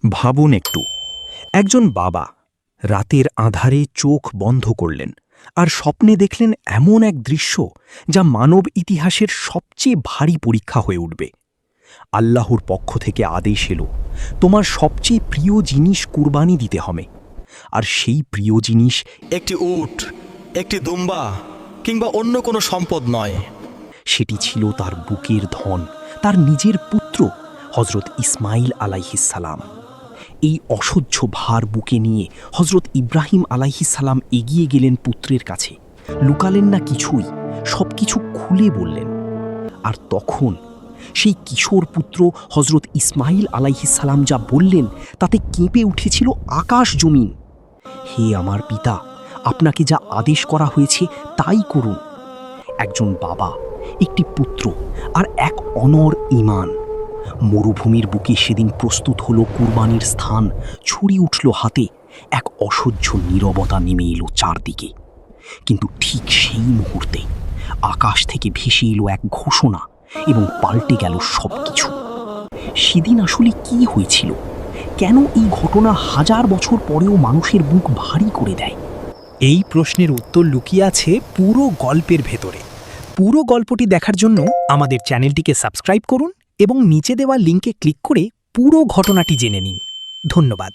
ভাবুন একটু, একজন বাবা রাতের আঁধারে চোখ বন্ধ করলেন আর স্বপ্নে দেখলেন এমন এক দৃশ্য যা মানব ইতিহাসের সবচেয়ে ভারী পরীক্ষা হয়ে উঠবে। আল্লাহর পক্ষ থেকে আদেশ এলো, তোমার সবচেয়ে প্রিয় জিনিস কুরবানি দিতে হবে। আর সেই প্রিয় জিনিস একটি উট, একটি দুম্বা কিংবা অন্য কোনো সম্পদ নয়। সেটি ছিল তার বুকের ধন, তার নিজের পুত্র হজরত ইসমাইল আলাইহিসসালাম। এই অসহ্য ভার বুকে নিয়ে হজরত ইব্রাহিম আলাইহিসসালাম এগিয়ে গেলেন পুত্রের কাছে। লুকালেন না কিছুই, সব কিছু খুলে বললেন। আর তখন সেই কিশোর পুত্র হজরত ইসমাইল আলাইহিসসালাম যা বললেন তাতে কেঁপে উঠেছিল আকাশ জমিন। হে আমার পিতা, আপনাকে যা আদেশ করা হয়েছে তাই করুন। একজন বাবা, একটি পুত্র আর এক অনড় ঈমান। মরুভূমির বুকে সেদিন প্রস্তুত হলো কুরবানির স্থান। ছুরি উঠল হাতে, এক অসহ্য নীরবতা নেমে এলো চারদিকে। কিন্তু ঠিক সেই মুহূর্তে আকাশ থেকে ভেসে এলো এক ঘোষণা এবং পাল্টে গেল সবকিছু। সেদিন আসলে কি হয়েছিল? কেন এই ঘটনা হাজার বছর পরেও মানুষের বুক ভারী করে দেয়? এই প্রশ্নের উত্তর লুকিয়ে আছে পুরো গল্পের ভেতরে। পুরো গল্পটি দেখার জন্য আমাদের চ্যানেলটিকে সাবস্ক্রাইব করুন এবং নিচে দেওয়া লিঙ্কে ক্লিক করে পুরো ঘটনাটি জেনে নিন। ধন্যবাদ।